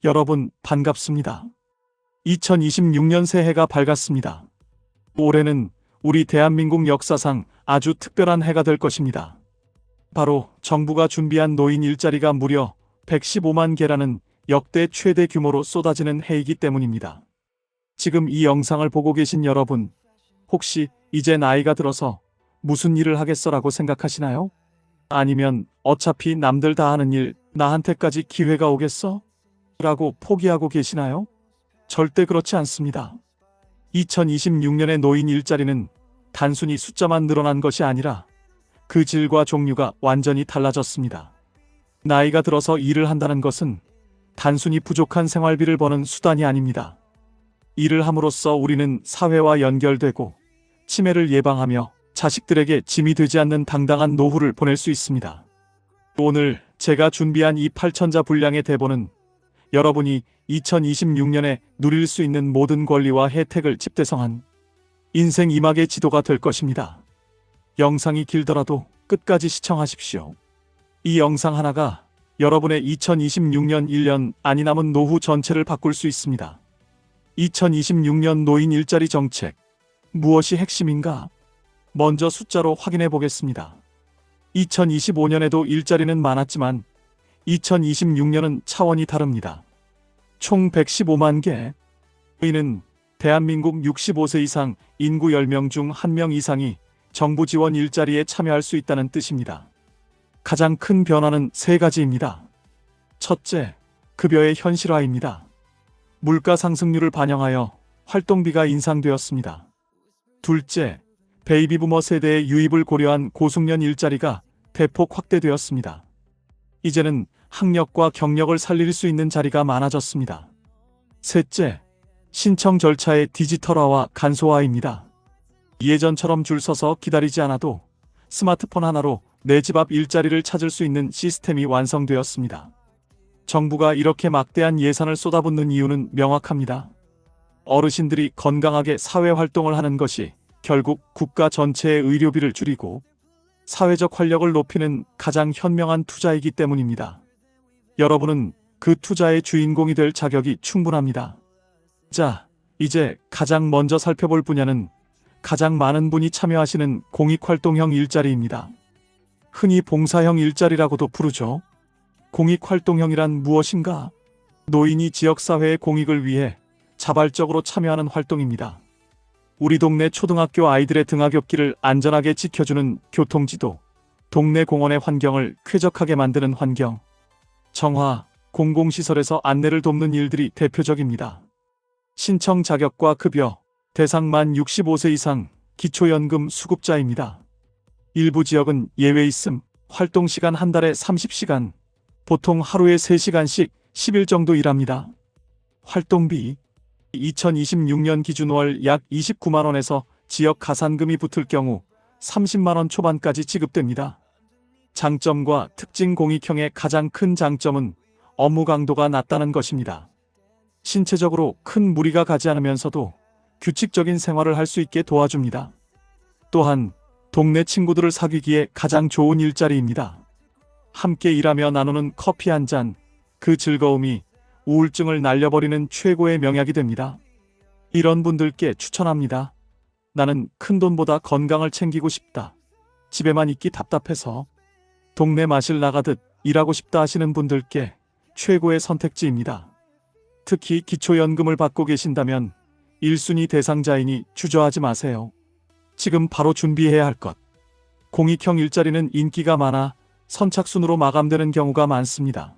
여러분 반갑습니다. 2026년 새해가 밝았습니다. 올해는 우리 대한민국 역사상 아주 특별한 해가 될 것입니다. 바로 정부가 준비한 노인 일자리가 무려 115만 개라는 역대 최대 규모로 쏟아지는 해이기 때문입니다. 지금 이 영상을 보고 계신 여러분, 혹시 이제 나이가 들어서 무슨 일을 하겠어라고 생각하시나요? 아니면 어차피 남들 다 하는 일, 나한테까지 기회가 오겠어? 라고 포기하고 계시나요? 절대 그렇지 않습니다. 2026년의 노인 일자리는 단순히 숫자만 늘어난 것이 아니라 그 질과 종류가 완전히 달라졌습니다. 나이가 들어서 일을 한다는 것은 단순히 부족한 생활비를 버는 수단이 아닙니다. 일을 함으로써 우리는 사회와 연결되고 치매를 예방하며 자식들에게 짐이 되지 않는 당당한 노후를 보낼 수 있습니다. 오늘 제가 준비한 이 8천자 분량의 대본은 여러분이 2026년에 누릴 수 있는 모든 권리와 혜택을 집대성한 인생 이막의 지도가 될 것입니다. 영상이 길더라도 끝까지 시청하십시오. 이 영상 하나가 여러분의 2026년 1년 안이 남은 노후 전체를 바꿀 수 있습니다. 2026년 노인 일자리 정책, 무엇이 핵심인가? 먼저 숫자로 확인해 보겠습니다. 2025년에도 일자리는 많았지만 2026년은 차원이 다릅니다. 총 115만 개. 이는 대한민국 65세 이상 인구 10명 중 1명 이상이 정부 지원 일자리에 참여할 수 있다는 뜻입니다. 가장 큰 변화는 세 가지입니다. 첫째, 급여의 현실화입니다. 물가 상승률을 반영하여 활동비가 인상되었습니다. 둘째, 베이비부머 세대의 유입을 고려한 고숙련 일자리가 대폭 확대되었습니다. 이제는 학력과 경력을 살릴 수 있는 자리가 많아졌습니다. 셋째, 신청 절차의 디지털화와 간소화입니다. 예전처럼 줄 서서 기다리지 않아도 스마트폰 하나로 내 집 앞 일자리를 찾을 수 있는 시스템이 완성되었습니다. 정부가 이렇게 막대한 예산을 쏟아붓는 이유는 명확합니다. 어르신들이 건강하게 사회활동을 하는 것이 결국 국가 전체의 의료비를 줄이고 사회적 활력을 높이는 가장 현명한 투자이기 때문입니다. 여러분은 그 투자의 주인공이 될 자격이 충분합니다. 자, 이제 가장 먼저 살펴볼 분야는 가장 많은 분이 참여하시는 공익활동형 일자리입니다. 흔히 봉사형 일자리라고도 부르죠. 공익활동형이란 무엇인가? 노인이 지역사회의 공익을 위해 자발적으로 참여하는 활동입니다. 우리 동네 초등학교 아이들의 등하굣길을 안전하게 지켜주는 교통지도, 동네 공원의 환경을 쾌적하게 만드는 환경, 정화, 공공시설에서 안내를 돕는 일들이 대표적입니다. 신청 자격과 급여, 대상 만 65세 이상 기초연금 수급자입니다. 일부 지역은 예외 있음, 활동시간 한 달에 30시간, 보통 하루에 3시간씩 10일 정도 일합니다. 활동비, 2026년 기준 월 약 29만원에서 지역 가산금이 붙을 경우 30만원 초반까지 지급됩니다. 장점과 특징 공익형의 가장 큰 장점은 업무 강도가 낮다는 것입니다. 신체적으로 큰 무리가 가지 않으면서도 규칙적인 생활을 할 수 있게 도와줍니다. 또한 동네 친구들을 사귀기에 가장 좋은 일자리입니다. 함께 일하며 나누는 커피 한 잔, 그 즐거움이 우울증을 날려버리는 최고의 명약이 됩니다. 이런 분들께 추천합니다. 나는 큰돈보다 건강을 챙기고 싶다. 집에만 있기 답답해서 동네 마실 나가듯 일하고 싶다 하시는 분들께 최고의 선택지입니다. 특히 기초연금을 받고 계신다면 1순위 대상자이니 주저하지 마세요. 지금 바로 준비해야 할 것. 공익형 일자리는 인기가 많아 선착순으로 마감되는 경우가 많습니다.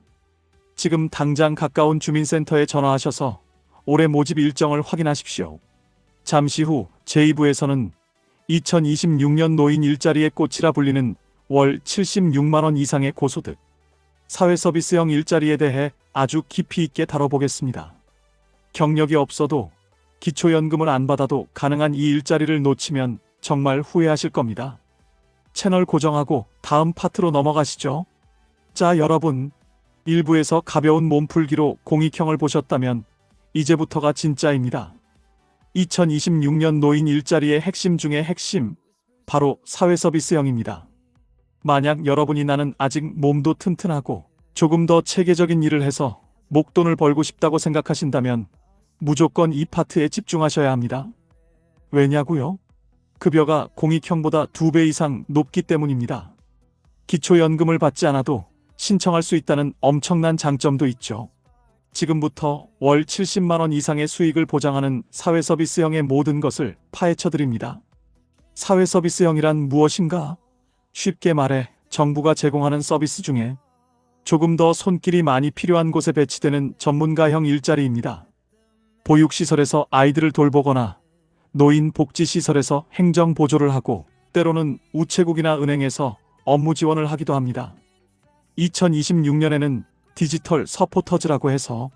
지금 당장 가까운 주민센터에 전화하셔서 올해 모집 일정을 확인하십시오. 잠시 후 제2부에서는 2026년 노인 일자리의 꽃이라 불리는 월 76만원 이상의 고소득, 사회서비스형 일자리에 대해 아주 깊이 있게 다뤄보겠습니다. 경력이 없어도 기초연금을 안 받아도 가능한 이 일자리를 놓치면 정말 후회하실 겁니다. 채널 고정하고 다음 파트로 넘어가시죠. 자, 여러분, 1부에서 가벼운 몸풀기로 공익형을 보셨다면 이제부터가 진짜입니다. 2026년 노인 일자리의 핵심 중의 핵심, 바로 사회서비스형입니다. 만약 여러분이 나는 아직 몸도 튼튼하고 조금 더 체계적인 일을 해서 목돈을 벌고 싶다고 생각하신다면 무조건 이 파트에 집중하셔야 합니다. 왜냐고요? 급여가 공익형보다 2배 이상 높기 때문입니다. 기초연금을 받지 않아도 신청할 수 있다는 엄청난 장점도 있죠. 지금부터 월 70만 원 이상의 수익을 보장하는 사회서비스형의 모든 것을 파헤쳐 드립니다. 사회서비스형이란 무엇인가? 쉽게 말해 정부가 제공하는 서비스 중에 조금 더 손길이 많이 필요한 곳에 배치되는 전문가형 일자리입니다. 보육시설에서 아이들을 돌보거나 노인복지시설에서 행정보조를 하고 때로는 우체국이나 은행에서 업무 지원을 하기도 합니다. 2026년에는 디지털 서포터즈라고 해서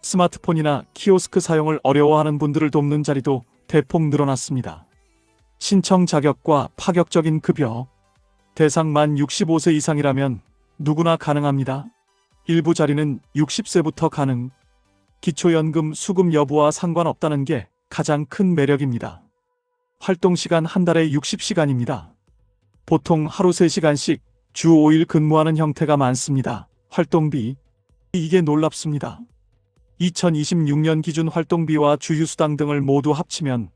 스마트폰이나 키오스크 사용을 어려워하는 분들을 돕는 자리도 대폭 늘어났습니다. 신청 자격과 파격적인 급여, 대상 만 65세 이상이라면 누구나 가능합니다. 일부 자리는 60세부터 가능. 기초연금 수급 여부와 상관없다는 게 가장 큰 매력입니다. 활동시간 한 달에 60시간입니다. 보통 하루 3시간씩 주 5일 근무하는 형태가 많습니다. 활동비, 이게 놀랍습니다. 2026년 기준 활동비와 주휴수당 등을 모두 합치면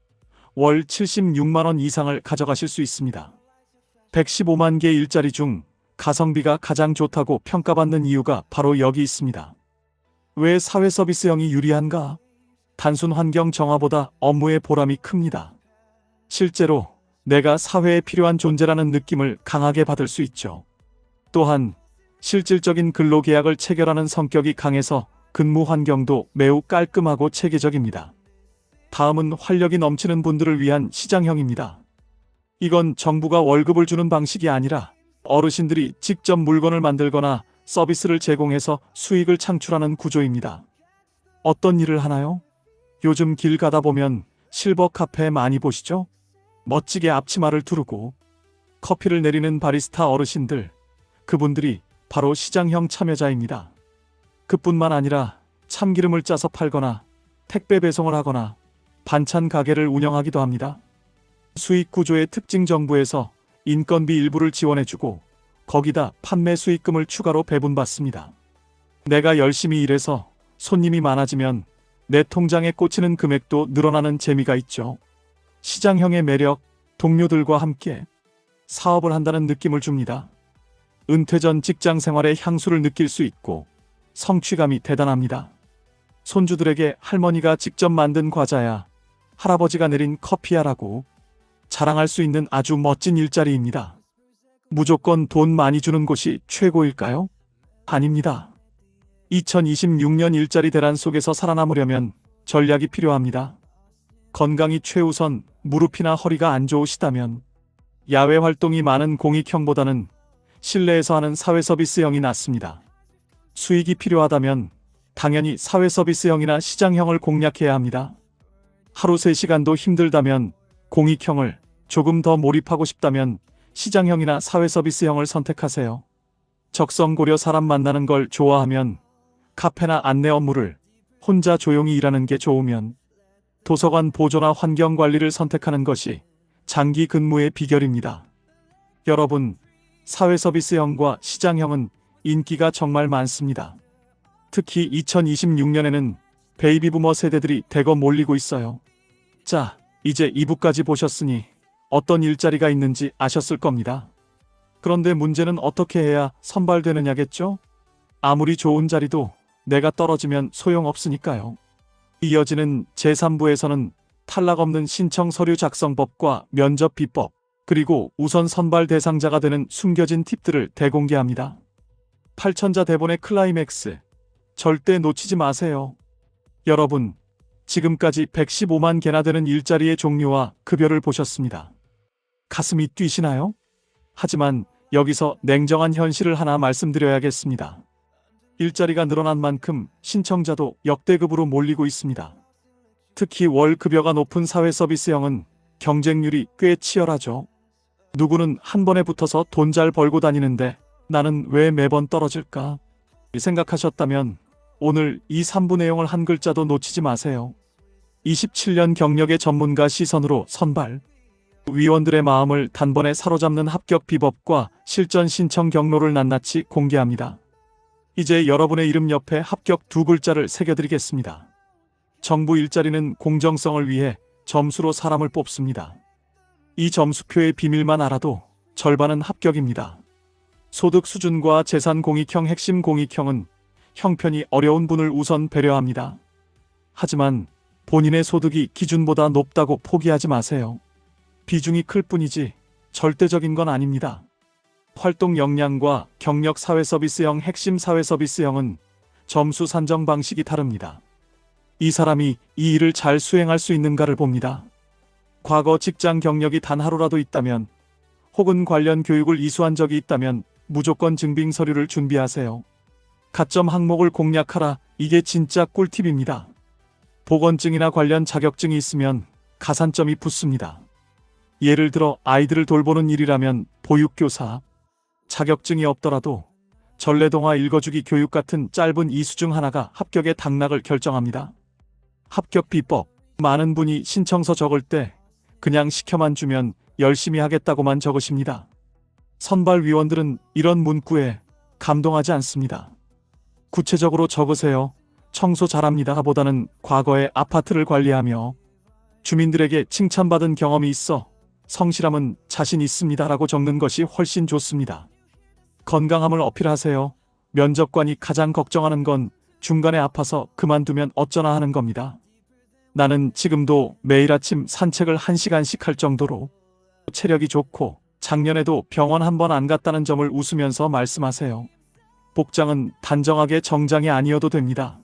월 76만 원 이상을 가져가실 수 있습니다. 115만 개 일자리 중 가성비가 가장 좋다고 평가받는 이유가 바로 여기 있습니다. 왜 사회서비스형이 유리한가? 단순 환경 정화보다 업무의 보람이 큽니다. 실제로 내가 사회에 필요한 존재라는 느낌을 강하게 받을 수 있죠. 또한 실질적인 근로계약을 체결하는 성격이 강해서 근무 환경도 매우 깔끔하고 체계적입니다. 다음은 활력이 넘치는 분들을 위한 시장형입니다. 이건 정부가 월급을 주는 방식이 아니라 어르신들이 직접 물건을 만들거나 서비스를 제공해서 수익을 창출하는 구조입니다. 어떤 일을 하나요? 요즘 길 가다 보면 실버 카페 많이 보시죠? 멋지게 앞치마를 두르고 커피를 내리는 바리스타 어르신들, 그분들이 바로 시장형 참여자입니다. 그뿐만 아니라 참기름을 짜서 팔거나 택배 배송을 하거나 반찬 가게를 운영하기도 합니다. 수익 구조의 특징, 정부에서 인건비 일부를 지원해주고 거기다 판매 수익금을 추가로 배분받습니다. 내가 열심히 일해서 손님이 많아지면 내 통장에 꽂히는 금액도 늘어나는 재미가 있죠. 시장형의 매력, 동료들과 함께 사업을 한다는 느낌을 줍니다. 은퇴 전 직장 생활의 향수를 느낄 수 있고 성취감이 대단합니다. 손주들에게 할머니가 직접 만든 과자야, 할아버지가 내린 커피야라고 자랑할 수 있는 아주 멋진 일자리입니다. 무조건 돈 많이 주는 곳이 최고일까요? 아닙니다. 2026년 일자리 대란 속에서 살아남으려면 전략이 필요합니다. 건강이 최우선, 무릎이나 허리가 안 좋으시다면 야외 활동이 많은 공익형보다는 실내에서 하는 사회서비스형이 낫습니다. 수익이 필요하다면 당연히 사회서비스형이나 시장형을 공략해야 합니다. 하루 3시간도 힘들다면 공익형을, 조금 더 몰입하고 싶다면 시장형이나 사회서비스형을 선택하세요. 적성 고려, 사람 만나는 걸 좋아하면 카페나 안내 업무를, 혼자 조용히 일하는 게 좋으면 도서관 보조나 환경관리를 선택하는 것이 장기 근무의 비결입니다. 여러분, 사회서비스형과 시장형은 인기가 정말 많습니다. 특히 2026년에는 베이비부머 세대들이 대거 몰리고 있어요. 자, 이제 2부까지 보셨으니 어떤 일자리가 있는지 아셨을 겁니다. 그런데 문제는 어떻게 해야 선발되느냐겠죠? 아무리 좋은 자리도 내가 떨어지면 소용없으니까요. 이어지는 제3부에서는 탈락 없는 신청 서류 작성법과 면접 비법, 그리고 우선 선발 대상자가 되는 숨겨진 팁들을 대공개합니다. 8천자 대본의 클라이맥스, 절대 놓치지 마세요. 여러분, 지금까지 115만 개나 되는 일자리의 종류와 급여를 보셨습니다. 가슴이 뛰시나요? 하지만 여기서 냉정한 현실을 하나 말씀드려야겠습니다. 일자리가 늘어난 만큼 신청자도 역대급으로 몰리고 있습니다. 특히 월 급여가 높은 사회서비스형은 경쟁률이 꽤 치열하죠. 누구는 한 번에 붙어서 돈 잘 벌고 다니는데 나는 왜 매번 떨어질까? 생각하셨다면 오늘 이 3부 내용을 한 글자도 놓치지 마세요. 27년 경력의 전문가 시선으로 선발, 위원들의 마음을 단번에 사로잡는 합격 비법과 실전 신청 경로를 낱낱이 공개합니다. 이제 여러분의 이름 옆에 합격 두 글자를 새겨드리겠습니다. 정부 일자리는 공정성을 위해 점수로 사람을 뽑습니다. 이 점수표의 비밀만 알아도 절반은 합격입니다. 소득 수준과 재산 공익형 핵심 공익형은 형편이 어려운 분을 우선 배려합니다. 하지만 본인의 소득이 기준보다 높다고 포기하지 마세요. 비중이 클 뿐이지 절대적인 건 아닙니다. 활동 역량과 경력 사회서비스형 핵심 사회서비스형은 점수 산정 방식이 다릅니다. 이 사람이 이 일을 잘 수행할 수 있는가를 봅니다. 과거 직장 경력이 단 하루라도 있다면 혹은 관련 교육을 이수한 적이 있다면 무조건 증빙 서류를 준비하세요. 가점 항목을 공략하라. 이게 진짜 꿀팁입니다. 보건증이나 관련 자격증이 있으면 가산점이 붙습니다. 예를 들어 아이들을 돌보는 일이라면 보육교사, 자격증이 없더라도 전래동화 읽어주기 교육 같은 짧은 이수 중 하나가 합격의 당락을 결정합니다. 합격 비법. 많은 분이 신청서 적을 때 그냥 시켜만 주면 열심히 하겠다고만 적으십니다. 선발위원들은 이런 문구에 감동하지 않습니다. 구체적으로 적으세요. 청소 잘합니다 보다는 과거에 아파트를 관리하며 주민들에게 칭찬받은 경험이 있어 성실함은 자신 있습니다라고 적는 것이 훨씬 좋습니다. 건강함을 어필하세요. 면접관이 가장 걱정하는 건 중간에 아파서 그만두면 어쩌나 하는 겁니다. 나는 지금도 매일 아침 산책을 1시간씩 할 정도로 체력이 좋고 작년에도 병원 한 번 안 갔다는 점을 웃으면서 말씀하세요. 복장은 단정하게 정장이 아니어도 됩니다.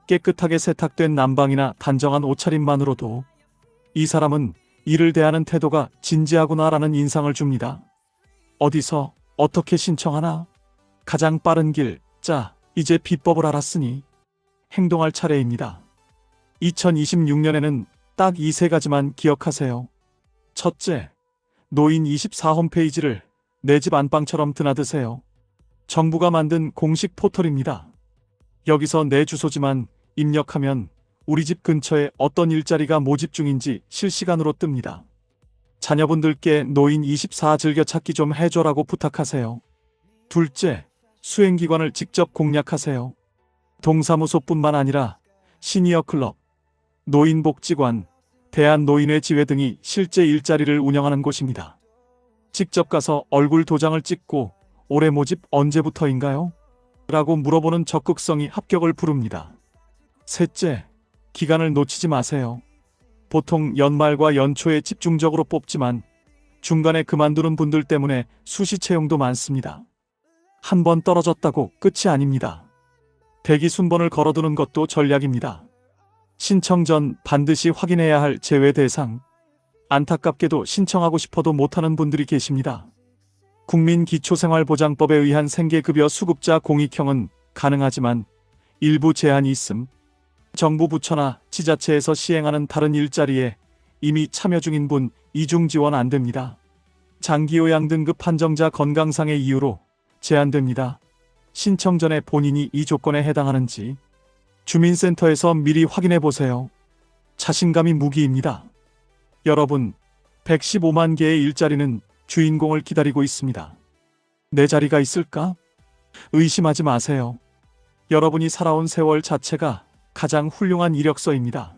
깨끗하게 세탁된 난방이나 단정한 옷차림만으로도 이 사람은 일을 대하는 태도가 진지하구나라는 인상을 줍니다. 어디서 어떻게 신청하나? 가장 빠른 길. 자, 이제 비법을 알았으니 행동할 차례입니다. 2026년에는 딱 이 세 가지만 기억하세요. 첫째, 노인24 홈페이지를 내 집 안방처럼 드나드세요. 정부가 만든 공식 포털입니다. 여기서 내 주소지만 입력하면 우리 집 근처에 어떤 일자리가 모집 중인지 실시간으로 뜹니다. 자녀분들께 노인24 즐겨찾기 좀 해줘라고 부탁하세요. 둘째, 수행기관을 직접 공략하세요. 동사무소뿐만 아니라 시니어 클럽, 노인복지관, 대한노인회 지회 등이 실제 일자리를 운영하는 곳입니다. 직접 가서 얼굴 도장을 찍고 올해 모집 언제부터인가요? 라고 물어보는 적극성이 합격을 부릅니다. 셋째, 기간을 놓치지 마세요. 보통 연말과 연초에 집중적으로 뽑지만 중간에 그만두는 분들 때문에 수시 채용도 많습니다. 한 번 떨어졌다고 끝이 아닙니다. 대기 순번을 걸어두는 것도 전략입니다. 신청 전 반드시 확인해야 할 제외 대상. 안타깝게도 신청하고 싶어도 못하는 분들이 계십니다. 국민기초생활보장법에 의한 생계급여 수급자 공익형은 가능하지만 일부 제한이 있음. 정부 부처나 지자체에서 시행하는 다른 일자리에 이미 참여 중인 분 이중 지원 안 됩니다. 장기요양 등급 판정자 건강상의 이유로 제한됩니다. 신청 전에 본인이 이 조건에 해당하는지 주민센터에서 미리 확인해 보세요. 자신감이 무기입니다. 여러분, 115만 개의 일자리는 주인공을 기다리고 있습니다. 내 자리가 있을까? 의심하지 마세요. 여러분이 살아온 세월 자체가 가장 훌륭한 이력서입니다.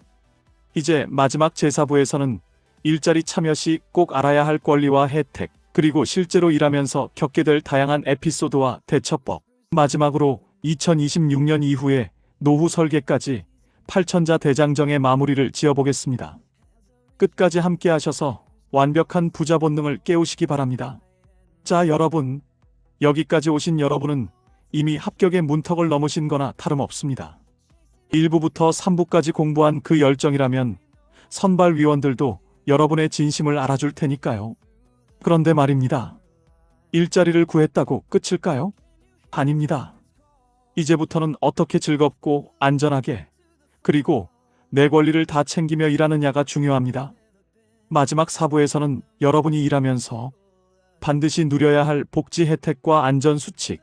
이제 마지막 제4부에서는 일자리 참여 시 꼭 알아야 할 권리와 혜택, 그리고 실제로 일하면서 겪게 될 다양한 에피소드와 대처법, 마지막으로 2026년 이후에 노후 설계까지 8천자 대장정의 마무리를 지어보겠습니다. 끝까지 함께 하셔서 완벽한 부자 본능을 깨우시기 바랍니다. 자, 여러분, 여기까지 오신 여러분은 이미 합격의 문턱을 넘으신 거나 다름없습니다. 1부부터 3부까지 공부한 그 열정이라면 선발위원들도 여러분의 진심을 알아줄 테니까요. 그런데 말입니다. 일자리를 구했다고 끝일까요? 아닙니다. 이제부터는 어떻게 즐겁고 안전하게, 그리고 내 권리를 다 챙기며 일하느냐가 중요합니다. 마지막 4부에서는 여러분이 일하면서 반드시 누려야 할 복지 혜택과 안전 수칙,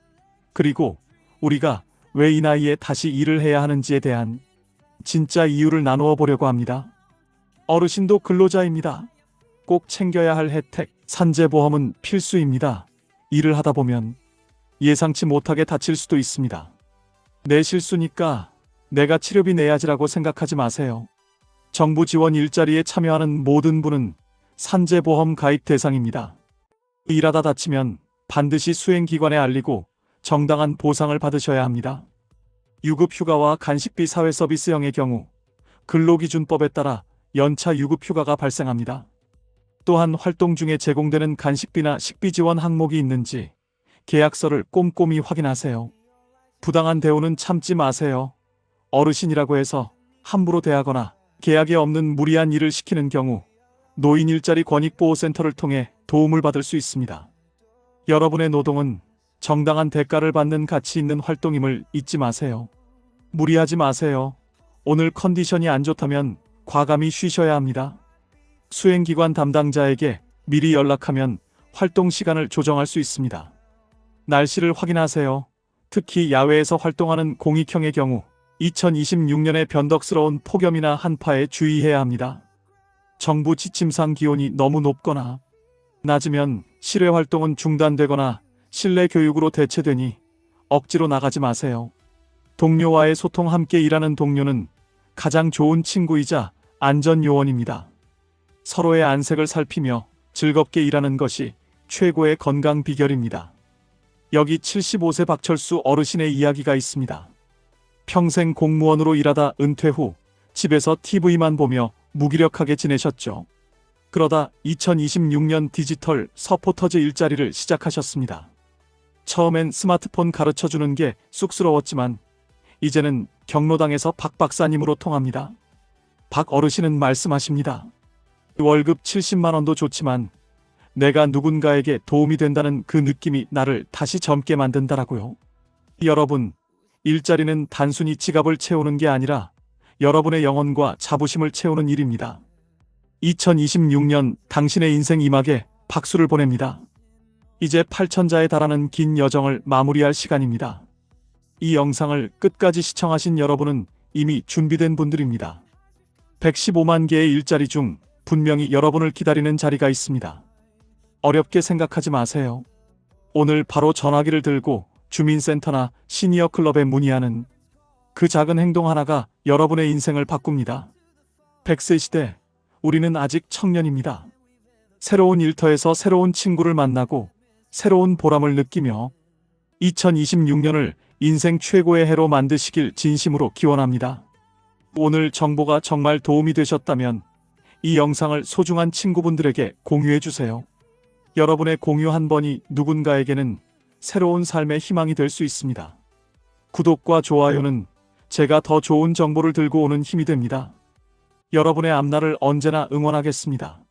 그리고 우리가 왜 이 나이에 다시 일을 해야 하는지에 대한 진짜 이유를 나누어 보려고 합니다. 어르신도 근로자입니다. 꼭 챙겨야 할 혜택, 산재보험은 필수입니다. 일을 하다 보면 예상치 못하게 다칠 수도 있습니다. 내 실수니까 내가 치료비 내야지라고 생각하지 마세요. 정부 지원 일자리에 참여하는 모든 분은 산재보험 가입 대상입니다. 일하다 다치면 반드시 수행기관에 알리고 정당한 보상을 받으셔야 합니다. 유급휴가와 간식비 사회서비스형의 경우 근로기준법에 따라 연차 유급휴가가 발생합니다. 또한 활동 중에 제공되는 간식비나 식비 지원 항목이 있는지 계약서를 꼼꼼히 확인하세요. 부당한 대우는 참지 마세요. 어르신이라고 해서 함부로 대하거나 계약에 없는 무리한 일을 시키는 경우 노인 일자리 권익보호센터를 통해 도움을 받을 수 있습니다. 여러분의 노동은 정당한 대가를 받는 가치 있는 활동임을 잊지 마세요. 무리하지 마세요. 오늘 컨디션이 안 좋다면 과감히 쉬셔야 합니다. 수행기관 담당자에게 미리 연락하면 활동 시간을 조정할 수 있습니다. 날씨를 확인하세요. 특히 야외에서 활동하는 공익형의 경우 2026년에 변덕스러운 폭염이나 한파에 주의해야 합니다. 정부 지침상 기온이 너무 높거나 낮으면 실외 활동은 중단되거나 실내 교육으로 대체되니 억지로 나가지 마세요. 동료와의 소통, 함께 일하는 동료는 가장 좋은 친구이자 안전요원입니다. 서로의 안색을 살피며 즐겁게 일하는 것이 최고의 건강 비결입니다. 여기 75세 박철수 어르신의 이야기가 있습니다. 평생 공무원으로 일하다 은퇴 후 집에서 TV만 보며 무기력하게 지내셨죠. 그러다 2026년 디지털 서포터즈 일자리를 시작하셨습니다. 처음엔 스마트폰 가르쳐주는 게 쑥스러웠지만 이제는 경로당에서 박 박사님으로 통합니다. 박 어르신은 말씀하십니다. 월급 70만 원도 좋지만 내가 누군가에게 도움이 된다는 그 느낌이 나를 다시 젊게 만든다라고요. 여러분, 일자리는 단순히 지갑을 채우는 게 아니라 여러분의 영혼과 자부심을 채우는 일입니다. 2026년 당신의 인생 2막에 박수를 보냅니다. 이제 8천자에 달하는 긴 여정을 마무리할 시간입니다. 이 영상을 끝까지 시청하신 여러분은 이미 준비된 분들입니다. 115만 개의 일자리 중 분명히 여러분을 기다리는 자리가 있습니다. 어렵게 생각하지 마세요. 오늘 바로 전화기를 들고 주민센터나 시니어 클럽에 문의하는 그 작은 행동 하나가 여러분의 인생을 바꿉니다. 100세 시대, 우리는 아직 청년입니다. 새로운 일터에서 새로운 친구를 만나고 새로운 보람을 느끼며 2026년을 인생 최고의 해로 만드시길 진심으로 기원합니다. 오늘 정보가 정말 도움이 되셨다면 이 영상을 소중한 친구분들에게 공유해 주세요. 여러분의 공유 한 번이 누군가에게는 새로운 삶의 희망이 될 수 있습니다. 구독과 좋아요는 제가 더 좋은 정보를 들고 오는 힘이 됩니다. 여러분의 앞날을 언제나 응원하겠습니다.